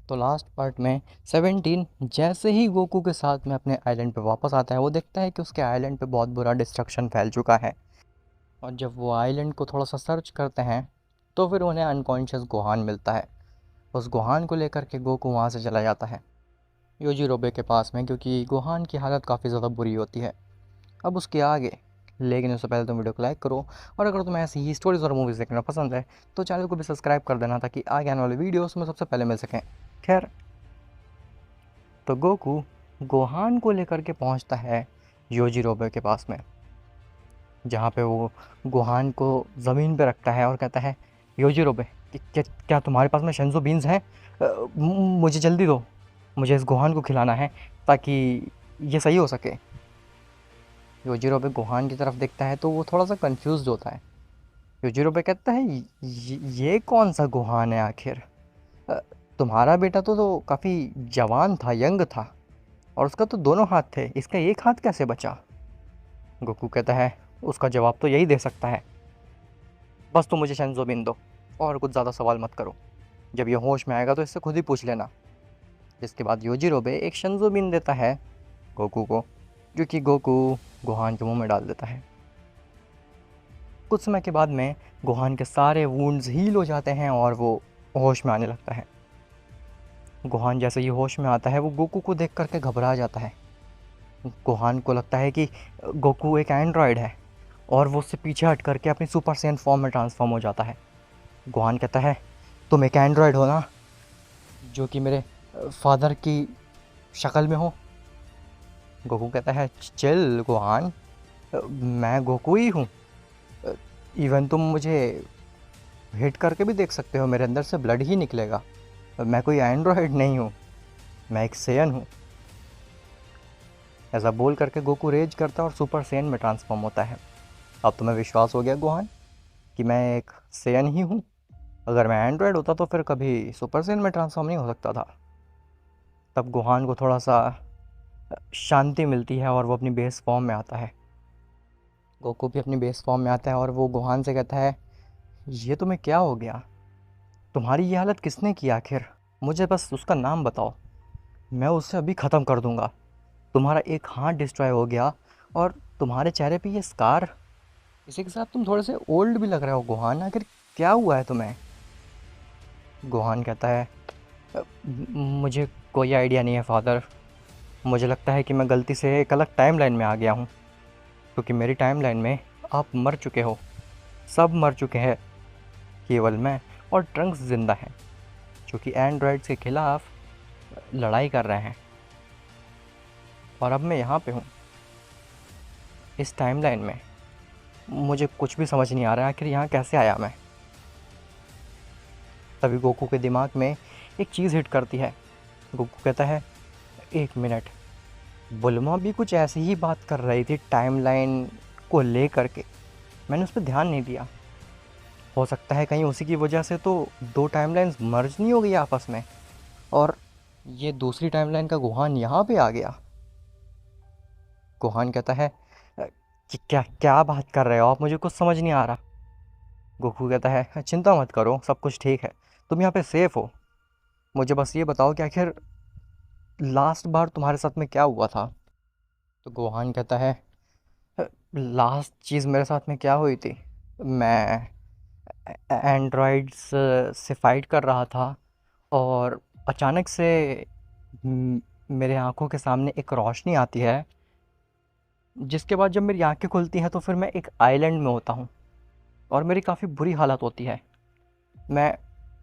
तो last part में 17 जैसे ही गोकू के साथ में अपने आइलैंड पे वापस आता है, वो देखता है कि उसके आइलैंड पे बहुत बुरा डिस्ट्रक्शन फैल चुका है। और जब वो आइलैंड को थोड़ा सा सर्च करते हैं तो फिर उन्हें अनकॉन्शियस गोहान मिलता है। उस गोहान को लेकर के गोकू वहाँ से चला जाता है योजिरोबे के पास में, क्योंकि गोहान की हालत काफ़ी ज़्यादा बुरी होती है अब उसके आगे। लेकिन उससे पहले तुम वीडियो को लाइक करो, और अगर तुम्हें ऐसी ही स्टोरीज़ और मूवीज़ देखना पसंद है तो चैनल को भी सब्सक्राइब कर देना, ताकि आगे आने वाले वीडियोस में सबसे पहले मिल सकें। खैर, तो गोकू गोहान को लेकर के पहुंचता है योजिरोबे के पास में, जहाँ पे वो गोहान को ज़मीन पे रखता है और कहता है, योजिरोबे, क्या तुम्हारे पास में शिंजो बीन्स हैं? मुझे जल्दी दो, मुझे इस गोहान को खिलाना है ताकि ये सही हो सके। योजिरोबे गोहान की तरफ देखता है तो वो थोड़ा सा कंफ्यूज्ड होता है। योजिरोबे कहता है, ये कौन सा गोहान है आखिर? अ, तुम्हारा बेटा तो काफ़ी जवान था, यंग था, और उसका तो दोनों हाथ थे, इसका एक हाथ कैसे बचा? गोकू कहता है, उसका जवाब तो यही दे सकता है, बस तुम मुझे शिंजो दो और कुछ ज़्यादा सवाल मत करो। जब ये होश में आएगा तो इससे खुद ही पूछ लेना। जिसके बाद योजिरोबे एक शिंजो देता है गोकू को, जो कि गोकू गोहान के मुंह में डाल देता है। कुछ समय के बाद में गोहान के सारे वुंड्स हील हो जाते हैं और वो होश में आने लगता है। गोहान जैसे ही होश में आता है वो गोकू को देख करके घबरा जाता है। गोहान को लगता है कि गोकू एक एंड्रॉयड है, और वो उससे पीछे हट करके अपनी सुपर सैयन फॉर्म में ट्रांसफॉर्म हो जाता है। गोहान कहता है, तुम एक एंड्रॉयड हो ना, जो कि मेरे फादर की शक्ल में हो? गोकू कहता है, चिल गोहान, मैं गोकू ही हूँ। इवन तुम मुझे हिट करके भी देख सकते हो, मेरे अंदर से ब्लड ही निकलेगा। मैं कोई एंड्रॉयड नहीं हूँ, मैं एक सेयन हूँ। ऐसा बोल करके गोकू रेज करता है और सुपर सेयन में ट्रांसफॉर्म होता है। अब तुम्हें विश्वास हो गया गोहान कि मैं एक सेयन ही हूँ? अगर मैं एंड्रॉयड होता तो फिर कभी सुपर सेयन में ट्रांसफॉर्म नहीं हो सकता था। तब गोहान को थोड़ा सा शांति मिलती है और वो अपनी बेस फॉर्म में आता है। गोकू भी अपनी बेस फॉर्म में आता है और वो गोहान से कहता है, ये तुम्हें क्या हो गया? तुम्हारी ये हालत किसने की आखिर? मुझे बस उसका नाम बताओ, मैं उसे अभी ख़त्म कर दूंगा। तुम्हारा एक हाथ डिस्ट्रॉय हो गया और तुम्हारे चेहरे पे ये स्कार, इसी के साथ तुम थोड़े से ओल्ड भी लग रहे हो गोहान, आखिर क्या हुआ है तुम्हें? गोहान कहता है, मुझे कोई आइडिया नहीं है फादर, मुझे लगता है कि मैं गलती से एक अलग टाइमलाइन में आ गया हूँ, क्योंकि मेरी टाइमलाइन में आप मर चुके हो, सब मर चुके हैं, केवल मैं और ट्रंक्स ज़िंदा हैं, जो कि एंड्रॉयड्स के खिलाफ लड़ाई कर रहे हैं, और अब मैं यहाँ पे हूँ इस टाइमलाइन में। मुझे कुछ भी समझ नहीं आ रहा है आखिर यहाँ कैसे आया मैं। तभी गोकू के दिमाग में एक चीज़ हिट करती है। गोकू कहता है, एक मिनट, बुल्मा भी कुछ ऐसी ही बात कर रही थी टाइमलाइन को ले करके, मैंने उस पर ध्यान नहीं दिया। हो सकता है कहीं उसी की वजह से तो दो टाइमलाइंस मर्ज नहीं हो गई आपस में, और ये दूसरी टाइमलाइन का गोहान यहाँ पे आ गया। गोहान कहता है, कि क्या क्या बात कर रहे हो आप, मुझे कुछ समझ नहीं आ रहा। गोकू कहता है, चिंता मत करो, सब कुछ ठीक है, तुम यहाँ पे सेफ हो। मुझे बस ये बताओ कि आखिर लास्ट बार तुम्हारे साथ में क्या हुआ था? तो गोहान कहता है, लास्ट चीज़ मेरे साथ में क्या हुई थी, मैं एंड्रॉइड्स से फाइट कर रहा था, और अचानक से मेरे आंखों के सामने एक रोशनी आती है, जिसके बाद जब मेरी आंखें खुलती हैं तो फिर मैं एक आइलैंड में होता हूँ, और मेरी काफ़ी बुरी हालत होती है। मैं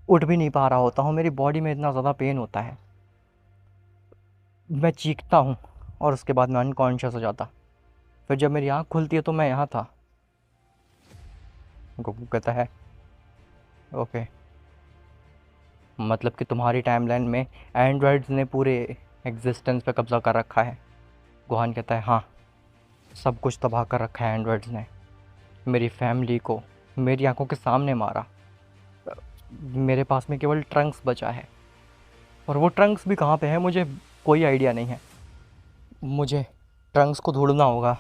उठ भी नहीं पा रहा होता हूँ, मेरी बॉडी में इतना ज़्यादा पेन होता है, मैं चीखता हूँ, और उसके बाद मैं अनकॉन्शियस हो जाता। फिर जब मेरी आँख खुलती है तो मैं यहाँ था। गोकू कहता है, ओके, मतलब कि तुम्हारी टाइमलाइन में एंड्रॉइड्स ने पूरे एग्जिस्टेंस पे कब्ज़ा कर रखा है? गोहान कहता है, हाँ, सब कुछ तबाह कर रखा है एंड्रॉइड्स ने, मेरी फैमिली को मेरी आंखों के सामने मारा। मेरे पास में केवल ट्रंक्स बचा है, और वो ट्रंक्स भी कहाँ पे है मुझे कोई आइडिया नहीं है। मुझे ट्रंक्स को ढूंढना होगा।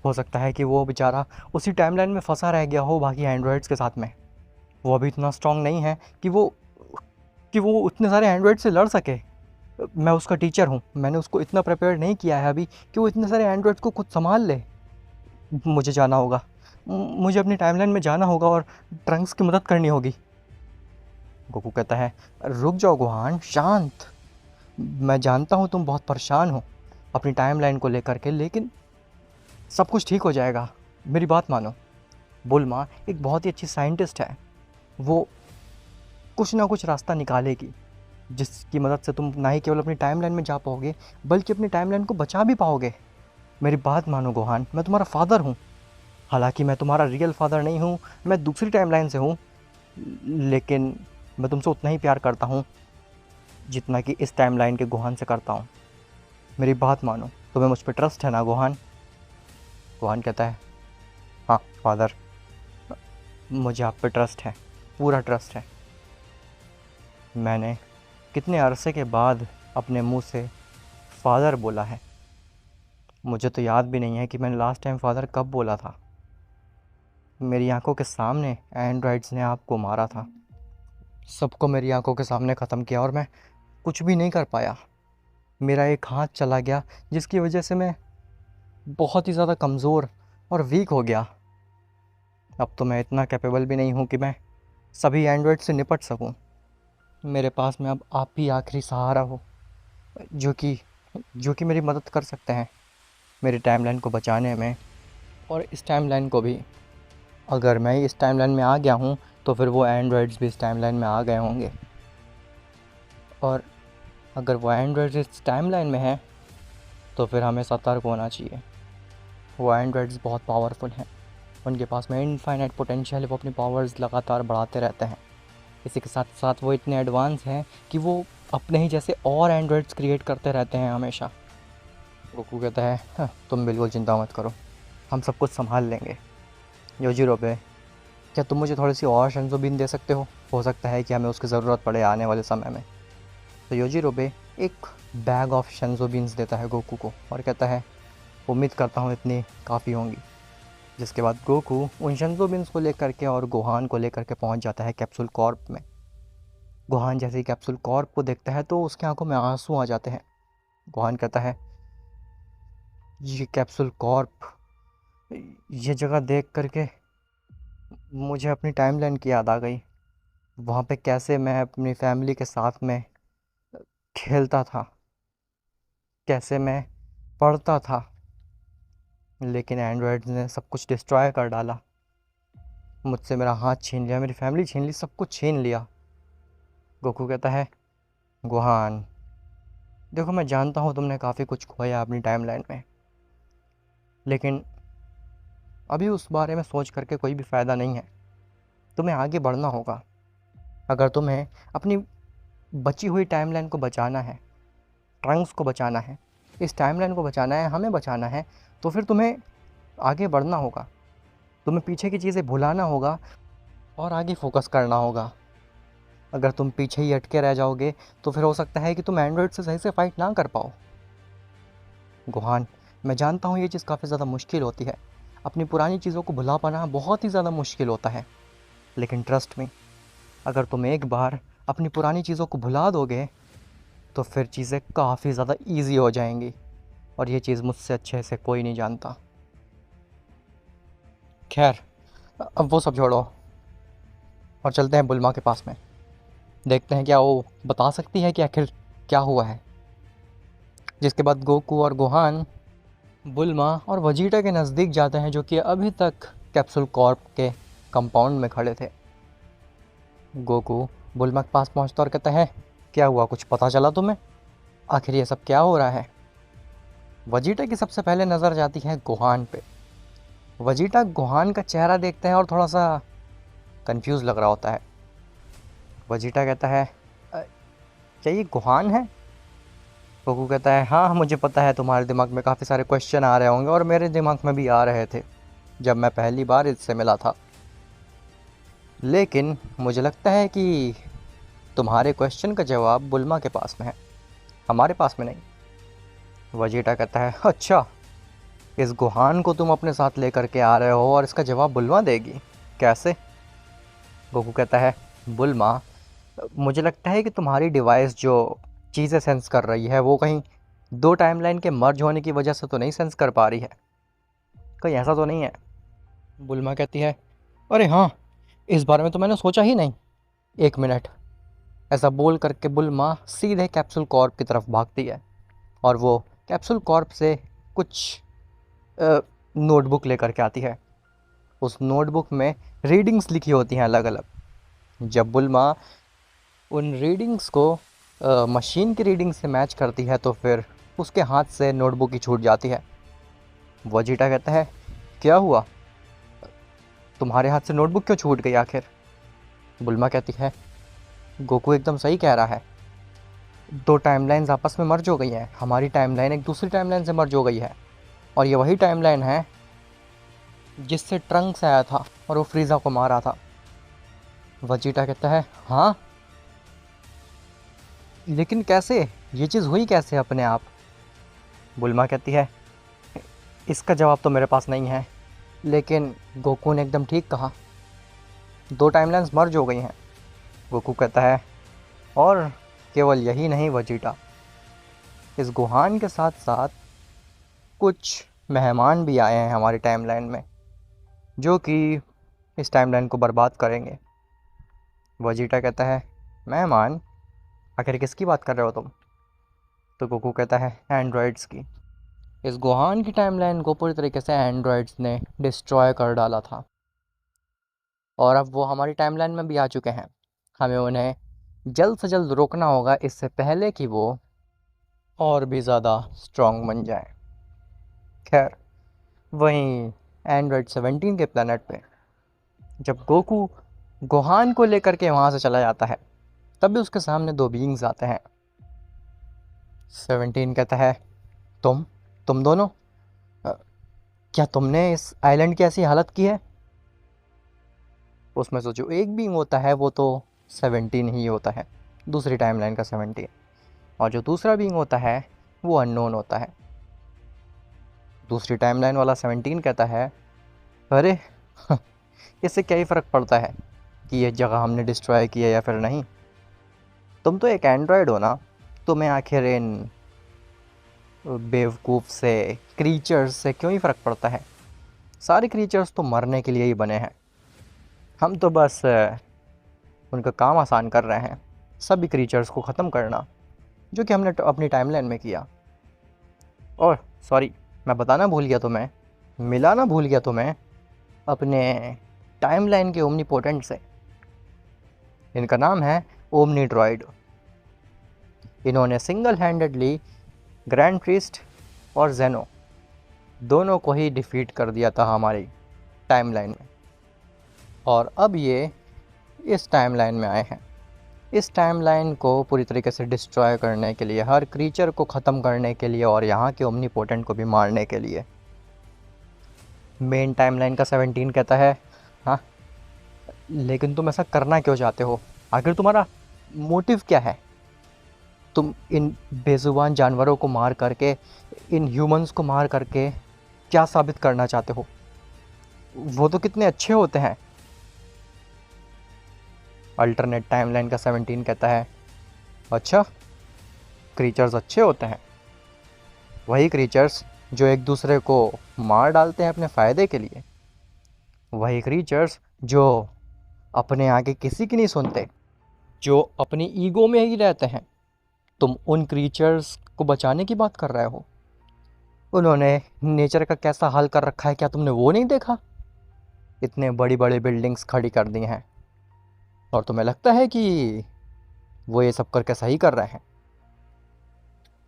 हो सकता है कि वो बेचारा उसी टाइमलाइन में फंसा रह गया हो बाकी एंड्रॉइड्स के साथ में। वो अभी इतना स्ट्रांग नहीं है कि वो कि वो उतने सारे एंड्रॉयड से लड़ सके। मैं उसका टीचर हूँ, मैंने उसको इतना प्रिपेयर नहीं किया है अभी कि वो इतने सारे एंड्रॉयड को खुद संभाल ले। मुझे जाना होगा, मुझे अपनी टाइमलाइन में जाना होगा और ट्रंक्स की मदद करनी होगी। गोकू कहता है, रुक जाओ गोहान, शांत। मैं जानता हूँ तुम बहुत परेशान हो अपनी टाइमलाइन को लेकर के, लेकिन सब कुछ ठीक हो जाएगा, मेरी बात मानो। बुल्मा एक बहुत ही अच्छी साइंटिस्ट है, वो कुछ ना कुछ रास्ता निकालेगी जिसकी मदद से तुम ना ही केवल अपनी टाइमलाइन में जा पाओगे बल्कि अपनी टाइमलाइन को बचा भी पाओगे। मेरी बात मानो गोहान, मैं तुम्हारा फादर हूँ। हालांकि मैं तुम्हारा रियल फादर नहीं हूँ, मैं दूसरी टाइमलाइन से हूँ, लेकिन मैं तुमसे उतना ही प्यार करता हूँ जितना कि इस टाइमलाइन के गोहान से करता हूँ। मेरी बात मानो, तुम्हें मुझ पर ट्रस्ट है ना गोहान? गोहान कहता है, हाँ फादर, मुझे आप पे ट्रस्ट है, पूरा ट्रस्ट है। मैंने कितने अरसे के बाद अपने मुंह से फादर बोला है। मुझे तो याद भी नहीं है कि मैंने लास्ट टाइम फादर कब बोला था। मेरी आंखों के सामने एंड्रॉइड्स ने आपको मारा था, सबको मेरी आंखों के सामने ख़त्म किया और मैं कुछ भी नहीं कर पाया। मेरा एक हाथ चला गया जिसकी वजह से मैं बहुत ही ज़्यादा कमज़ोर और वीक हो गया। अब तो मैं इतना कैपेबल भी नहीं हूँ कि मैं सभी एंड्रॉइड से निपट सकूँ। मेरे पास में अब आप ही आखिरी सहारा हो जो कि मेरी मदद कर सकते हैं मेरी टाइमलाइन को बचाने में, और इस टाइमलाइन को भी। अगर मैं इस टाइमलाइन में आ गया हूँ तो फिर वो एंड्रॉइड्स भी इस टाइमलाइन में आ गए होंगे, और अगर वो एंड्रॉइड्स इस टाइमलाइन में हैं तो फिर हमें सतर्क होना चाहिए। वो एंड्रॉइड्स बहुत पावरफुल हैं, उनके पास में इनफाइनाइट पोटेंशियल है, वो अपनी पावर्स लगातार बढ़ाते रहते हैं। इसी के साथ साथ वो इतने एडवांस हैं कि वो अपने ही जैसे और एंड्रॉइड्स क्रिएट करते रहते हैं हमेशा। गोकू कहता है, "हाँ, तुम बिल्कुल चिंता मत करो, हम सब कुछ संभाल लेंगे। योजिरो पे, क्या तुम मुझे थोड़ी सी और शंजोबिन दे सकते हो सकता है कि हमें उसकी ज़रूरत पड़े आने वाले समय में। तो योजिरो पे एक बैग ऑफ शंजोबिन्स देता है गोकू को और कहता है, उम्मीद करता हूँ इतनी काफ़ी होंगी। जिसके बाद गोकू उन शंजोबिन्स को लेकर के और गोहान को लेकर के पहुँच जाता है कैप्सूल कॉर्प में। गोहान जैसे ही कैप्सूल कॉर्प को देखता है तो उसकी आंखों में आंसू आ जाते हैं। गोहान कहता है, ये कैप्सूल कॉर्प, ये जगह देख करके मुझे अपनी टाइमलाइन की याद आ गई। वहाँ पे कैसे मैं अपनी फैमिली के साथ में खेलता था, कैसे मैं पढ़ता था, लेकिन एंड्रॉयड ने सब कुछ डिस्ट्रॉय कर डाला। मुझसे मेरा हाथ छीन लिया, मेरी फैमिली छीन ली, सब कुछ छीन लिया। गोकू कहता है, गोहान देखो, मैं जानता हूँ तुमने काफ़ी कुछ खोया अपनी टाइमलाइन में, लेकिन अभी उस बारे में सोच करके कोई भी फ़ायदा नहीं है। तुम्हें आगे बढ़ना होगा। अगर तुम्हें अपनी बची हुई टाइमलाइन को बचाना है, ट्रंक्स को बचाना है, इस टाइमलाइन को बचाना है, हमें बचाना है, तो फिर तुम्हें आगे बढ़ना होगा। तुम्हें पीछे की चीज़ें भुलाना होगा और आगे फोकस करना होगा। अगर तुम पीछे ही अटके रह जाओगे तो फिर हो सकता है कि तुम एंड्रॉयड से सही से फाइट ना कर पाओ। गोहान, मैं जानता हूँ ये चीज़ काफ़ी ज़्यादा मुश्किल होती है, अपनी पुरानी चीज़ों को भुला पाना बहुत ही ज़्यादा मुश्किल होता है, लेकिन ट्रस्ट मी, अगर तुम एक बार अपनी पुरानी चीज़ों को भुला दोगे तो फिर चीज़ें काफ़ी ज़्यादा ईजी हो जाएंगी, और ये चीज़ मुझसे अच्छे से कोई नहीं जानता। खैर, अब वो सब छोड़ो और चलते हैं बुल्मा के पास में, देखते हैं क्या वो बता सकती है कि आखिर क्या हुआ है। जिसके बाद गोकू और गोहान बुल्मा और वजीटा के नज़दीक जाते हैं, जो कि अभी तक कैप्सूल कॉर्प के कंपाउंड में खड़े थे। गोकू बुल्मा के पास पहुंचता और कहता है, क्या हुआ, कुछ पता चला तुम्हें? आखिर ये सब क्या हो रहा है? वजीटा की सबसे पहले नज़र जाती है गोहान पे। वजीटा गोहान का चेहरा देखता है और थोड़ा सा कंफ्यूज लग रहा होता है। वजीटा कहता है, "अ, क्या ये गोहान है?" गोकू कहता है, हाँ मुझे पता है तुम्हारे दिमाग में काफ़ी सारे क्वेश्चन आ रहे होंगे, और मेरे दिमाग में भी आ रहे थे जब मैं पहली बार इससे मिला था, लेकिन मुझे लगता है कि तुम्हारे क्वेश्चन का जवाब बुल्मा के पास में है, हमारे पास में नहीं। वजीटा कहता है, अच्छा, इस गोहान को तुम अपने साथ लेकर के आ रहे हो और इसका जवाब बुल्मा देगी, कैसे? गोकू कहता है, बुल्मा मुझे लगता है कि तुम्हारी डिवाइस जो चीज़ें सेंस कर रही है वो कहीं दो टाइमलाइन के मर्ज होने की वजह से तो नहीं सेंस कर पा रही है, कहीं ऐसा तो नहीं है? बुल्मा कहती है, अरे हाँ, इस बारे में तो मैंने सोचा ही नहीं। एक मिनट। ऐसा बोल करके बुल्मा सीधे कैप्सूल कॉर्प की तरफ भागती है और वो कैप्सूल कॉर्प से कुछ नोटबुक लेकर के आती है। उस नोटबुक में रीडिंग्स लिखी होती हैं अलग अलग। जब बुल्मा उन रीडिंग्स को मशीन की रीडिंग से मैच करती है तो फिर उसके हाथ से नोटबुक ही छूट जाती है। वजीटा कहता है, क्या हुआ, तुम्हारे हाथ से नोटबुक क्यों छूट गई आखिर? बुल्मा कहती है, गोकू एकदम सही कह रहा है, दो टाइमलाइंस आपस में मर्ज हो गई हैं। हमारी टाइमलाइन एक दूसरी टाइमलाइन से मर्ज हो गई है और ये वही टाइमलाइन है जिससे ट्रंक्स आया था और वो फ्रीज़ा को मारा था। वजीटा कहता है, हाँ, लेकिन कैसे, ये चीज़ हुई कैसे अपने आप? बुल्मा कहती है, इसका जवाब तो मेरे पास नहीं है, लेकिन गोकू ने एकदम ठीक कहा, दो टाइमलाइंस मर्ज हो गई हैं। गोकू कहता है, और केवल यही नहीं वजीटा, इस गुहान के साथ साथ कुछ मेहमान भी आए हैं हमारी टाइमलाइन में जो कि इस टाइमलाइन को बर्बाद करेंगे। वजीटा कहता है, मेहमान, आखिर किसकी बात कर रहे हो तुम? तो गोकू कहता है, एंड्रॉइड्स की। इस गुहान की टाइमलाइन को पूरी तरीके से एंड्रॉइड्स ने डिस्ट्रॉय कर डाला था और अब वो हमारी टाइमलाइन में भी आ चुके हैं। हमें उन्हें जल्द से जल्द रोकना होगा, इससे पहले कि वो और भी ज़्यादा स्ट्रॉन्ग बन जाए। खैर, वहीं एंड्रॉइड 17 के प्लानट पे जब गोकू गोहान को लेकर के वहाँ से चला जाता है तभी उसके सामने दो बीइंग्स आते हैं। 17 कहता है, तुम दोनों, अ, क्या तुमने इस आइलैंड की ऐसी हालत की है? उसमें से जो एक बीइंग होता है वो तो 17 ही होता है, दूसरी टाइमलाइन का 17, और जो दूसरा बीइंग होता है वो अननोन होता है। दूसरी टाइमलाइन वाला 17 कहता है, अरे इससे क्या ही फ़र्क पड़ता है कि ये जगह हमने डिस्ट्रॉय की है या फिर नहीं, तुम तो एक एंड्रॉयड हो ना, तुम्हें आखिर इन बेवकूफ़ से क्रीचर्स से क्यों ही फ़र्क पड़ता है? सारे क्रीचर्स तो मरने के लिए ही बने हैं, हम तो बस उनका काम आसान कर रहे हैं, सभी क्रीचर्स को ख़त्म करना, जो कि हमने अपनी टाइमलाइन में किया। और सॉरी, मैं बताना भूल गया तुम्हें, मिलाना भूल गया तुम्हें अपने टाइमलाइन के ओमनीपोटेंट से। इनका नाम है ओमनी ड्रॉइड। इन्होंने सिंगल हैंडेडली ग्रैंड प्रीस्ट और जेनो दोनों को ही डिफीट कर दिया था हमारी टाइमलाइन में, और अब ये इस टाइमलाइन में आए हैं, इस टाइमलाइन को पूरी तरीके से डिस्ट्रॉय करने के लिए, हर क्रीचर को ख़त्म करने के लिए और यहाँ के ओमनीपोटेंट को भी मारने के लिए। मेन टाइमलाइन का 17 कहता है, हाँ, लेकिन तुम ऐसा करना क्यों चाहते हो? आखिर तुम्हारा मोटिव क्या है? तुम इन बेजुबान जानवरों को मार करके, इन ह्यूमंस को मार करके क्या साबित करना चाहते हो? वो तो कितने अच्छे होते हैं। अल्टरनेट टाइमलाइन का 17 कहता है, अच्छा, क्रीचर्स अच्छे होते हैं? वही क्रीचर्स जो एक दूसरे को मार डालते हैं अपने फ़ायदे के लिए, वही क्रीचर्स जो अपने आगे किसी की नहीं सुनते, जो अपनी ईगो में ही रहते हैं। तुम उन क्रीचर्स को बचाने की बात कर रहे हो? उन्होंने नेचर का कैसा हाल कर रखा है, क्या तुमने वो नहीं देखा? इतने बड़ी बड़ी बिल्डिंग्स खड़ी कर दी हैं और तुम्हें लगता है कि वो ये सब करके सही कर रहे हैं?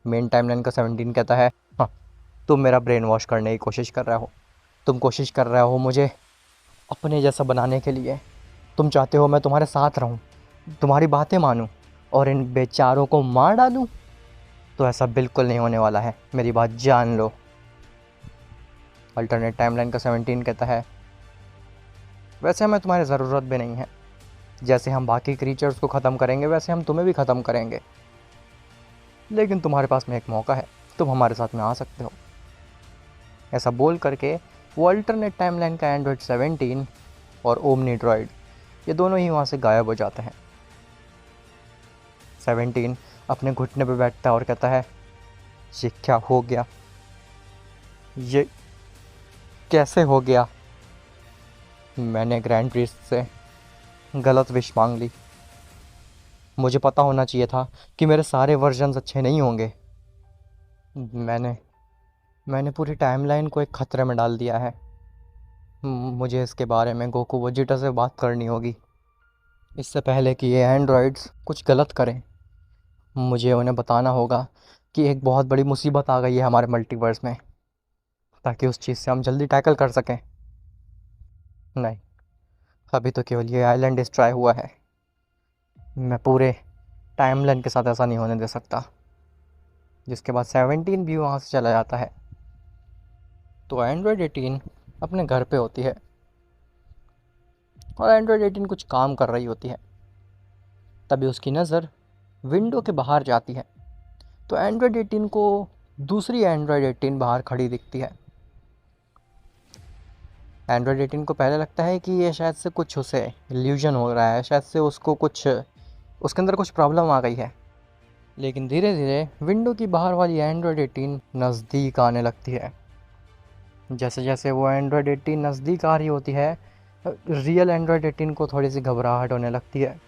मेन टाइमलाइन का 17 कहता है, हाँ, तुम मेरा ब्रेन वॉश करने की कोशिश कर रहे हो, तुम कोशिश कर रहे हो मुझे अपने जैसा बनाने के लिए, तुम चाहते हो मैं तुम्हारे साथ रहूं, तुम्हारी बातें मानूं और इन बेचारों को मार डालूं। तो ऐसा बिल्कुल नहीं होने वाला है, मेरी बात जान लो। अल्टरनेट टाइमलाइन का 17 कहता है, वैसे हमें तुम्हारी ज़रूरत भी नहीं है, जैसे हम बाकी क्रीचर्स को ख़त्म करेंगे वैसे हम तुम्हें भी ख़त्म करेंगे, लेकिन तुम्हारे पास में एक मौका है, तुम हमारे साथ में आ सकते हो। ऐसा बोल करके वो अल्टरनेट टाइमलाइन का एंड्रॉयड 17 और ओमनी ड्रॉइड, ये दोनों ही वहाँ से गायब हो जाते हैं। 17 अपने घुटने पे बैठता है और कहता है, ये क्या हो गया, ये कैसे हो गया, मैंने ग्रैंड प्रीस्ट से गलत विश मांग ली, मुझे पता होना चाहिए था कि मेरे सारे वर्जन्स अच्छे नहीं होंगे, मैंने मैंने पूरी टाइमलाइन को एक खतरे में डाल दिया है, मुझे इसके बारे में गोकू वेजिटा से बात करनी होगी, इससे पहले कि ये एंड्रॉइड्स कुछ गलत करें, मुझे उन्हें बताना होगा कि एक बहुत बड़ी मुसीबत आ गई है हमारे मल्टीवर्स में, ताकि उस चीज़ से हम जल्दी टैकल कर सकें। नहीं, अभी तो केवल ये आइलैंड डिस्ट्रॉय हुआ है, मैं पूरे टाइमलाइन के साथ ऐसा नहीं होने दे सकता। जिसके बाद 17 भी वहाँ से चला जाता है। तो एंड्रॉयड 18 अपने घर पे होती है और एंड्रॉयड 18 कुछ काम कर रही होती है। तभी उसकी नज़र विंडो के बाहर जाती है, तो एंड्रॉयड 18 को दूसरी एंड्रॉयड 18 बाहर खड़ी दिखती है। एंड्रॉयड 18 को पहले लगता है कि ये शायद से कुछ उसे इल्यूजन हो रहा है, शायद से उसको कुछ उसके अंदर कुछ प्रॉब्लम आ गई है। लेकिन धीरे धीरे विंडो की बाहर वाली एंड्रॉयड 18 नज़दीक आने लगती है। जैसे जैसे वो एंड्रॉयड 18 नज़दीक आ रही होती है, रियल एंड्रॉयड 18 को थोड़ी सी घबराहट होने लगती है।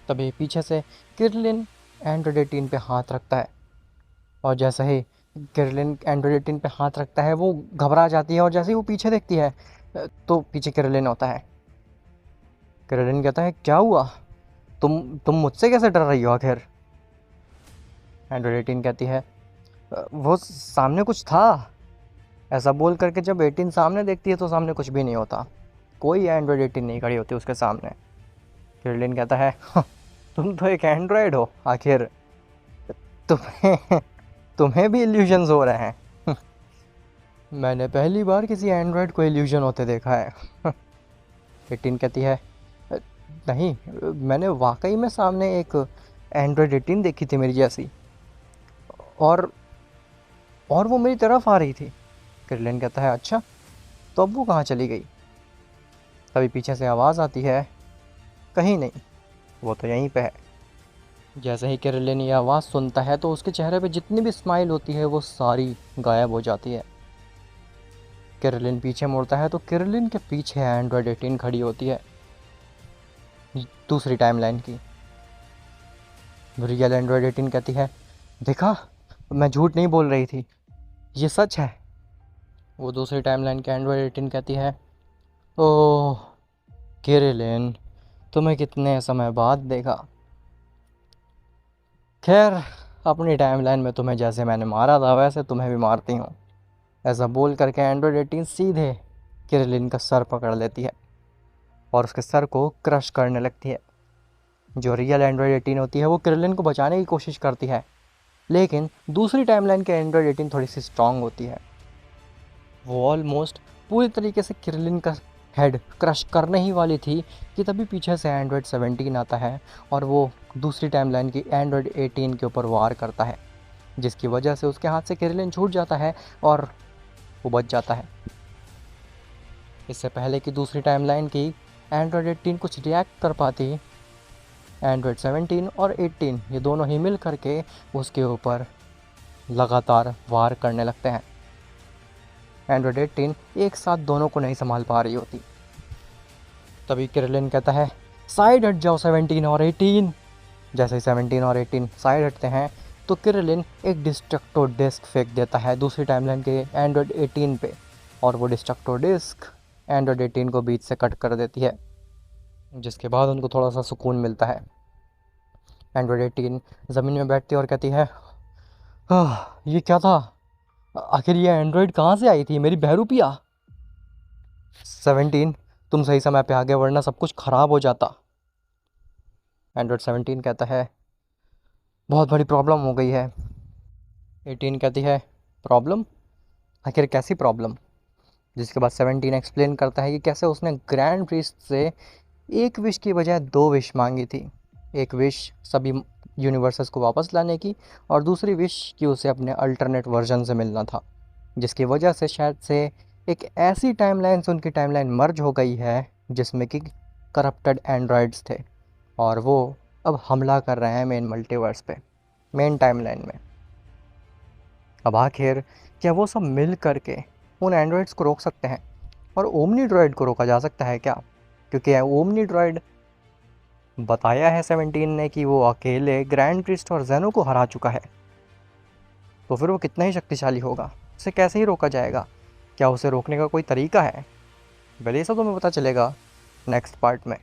तभी पीछे से किरलिन एंड्रॉयड 18 पे हाथ रखता है, और जैसे ही किरलिन एंड्रॉयड 18 पे हाथ रखता है वो घबरा जाती है, और जैसे ही वो पीछे देखती है तो पीछे किरलिन होता है। किरलिन कहता है, क्या हुआ, तुम मुझसे कैसे डर रही हो आखिर? एंड्रॉयड 18 कहती है, वो सामने कुछ था। ऐसा बोल करके जब 18 सामने देखती है तो सामने कुछ भी नहीं होता, कोई एंड्रॉयड 18 नहीं खड़ी होती उसके सामने। किरलिन कहता है, तुम तो एक एंड्रॉयड हो, आखिर तुम्हें तुम्हें भी इल्यूजन्स हो रहे हैं। मैंने पहली बार किसी एंड्रॉयड को इल्यूजन होते देखा है। 18 कहती है, नहीं, मैंने वाकई में सामने एक एंड्रॉयड 18 देखी थी मेरी जैसी, और वो मेरी तरफ आ रही थी। किरलिन कहता है, अच्छा, तो अब वो कहाँ चली गई? तभी पीछे से आवाज़ आती है, कहीं नहीं, वो तो यहीं पे है। जैसे ही किरलिन ये आवाज़ सुनता है तो उसके चेहरे पे जितनी भी स्माइल होती है वो सारी गायब हो जाती है। किरलिन पीछे मुड़ता है तो किरलिन के पीछे एंड्रॉयड 18 खड़ी होती है, दूसरी टाइमलाइन की। रियल एंड्रॉयड 18 कहती है, देखा, मैं झूठ नहीं बोल रही थी, ये सच है। वो दूसरी टाइमलाइन के एंड्रॉयड 18 कहती है, ओह किरलिन, तुम्हें कितने समय बाद देखा। खैर, अपनी टाइमलाइन में तुम्हें जैसे मैंने मारा था वैसे तुम्हें भी मारती हूँ। ऐसा बोल करके एंड्रॉयड 18 सीधे किरलिन का सर पकड़ लेती है और उसके सर को क्रश करने लगती है। जो रियल एंड्रॉयड 18 होती है वो किरलिन को बचाने की कोशिश करती है, लेकिन दूसरी टाइमलाइन के एंड्रॉयड 18 थोड़ी सी स्ट्रांग होती है। वो ऑलमोस्ट पूरी तरीके से किरलिन का हेड क्रश करने ही वाली थी कि तभी पीछे से एंड्रॉयड 17 आता है और वो दूसरी टाइमलाइन की एंड्रॉयड 18 के ऊपर वार करता है, जिसकी वजह से उसके हाथ से किरलिन छूट जाता है और वो बच जाता है। इससे पहले कि दूसरी टाइमलाइन की एंड्रॉयड 18 कुछ रिएक्ट कर पाती, एंड्रॉयड 17 और 18 ये दोनों ही मिल करके उसके ऊपर लगातार वार करने लगते हैं। एंड्रॉयड 18 एक साथ दोनों को नहीं संभाल पा रही होती। तभी किरलिन कहता है, साइड हट जाओ 17 और 18। जैसे ही 17 और 18 साइड हटते हैं तो किरलिन एक डिस्ट्रक्टो डिस्क फेंक देता है दूसरी टाइमलाइन के एंड्रॉयड 18 पे, और वो डिस्ट्रक्टो डिस्क एंड्रॉयड 18 को बीच से कट कर देती है, जिसके बाद उनको थोड़ा सा सुकून मिलता है। एंड्रॉयड 18 ज़मीन में बैठती है और कहती है, ये क्या था, आखिर ये एंड्रॉयड कहाँ से आई थी, मेरी बहरूपिया। 17, तुम सही समय पे आ गए वरना सब कुछ ख़राब हो जाता। एंड्रॉयड 17 कहता है, बहुत बड़ी प्रॉब्लम हो गई है। 18 कहती है, प्रॉब्लम, आखिर कैसी प्रॉब्लम? जिसके बाद 17 एक्सप्लेन करता है कि कैसे उसने ग्रैंड प्रीस्ट से एक विश की बजाय दो विश मांगी थी। एक विश सभी यूनिवर्सेस को वापस लाने की, और दूसरी विश कि उसे अपने अल्टरनेट वर्जन से मिलना था, जिसकी वजह से शायद से एक ऐसी टाइमलाइन से उनकी टाइमलाइन मर्ज हो गई है जिसमें कि करप्टेड एंड्रॉयड्स थे, और वो अब हमला कर रहे हैं मेन मल्टीवर्स पे, मेन टाइमलाइन में। अब आखिर क्या वो सब मिल करके उन एंड्रॉइड्स को रोक सकते हैं, और ओमनी ड्रॉइड को रोका जा सकता है क्या? क्योंकि ओमनी ड्रॉइड बताया है 17 ने कि वो अकेले ग्रैंड प्रिस्ट और जेनो को हरा चुका है, तो फिर वो कितना ही शक्तिशाली होगा, उसे कैसे ही रोका जाएगा? क्या उसे रोकने का कोई तरीका है? वैसे ये सब तो हमें पता चलेगा नेक्स्ट पार्ट में।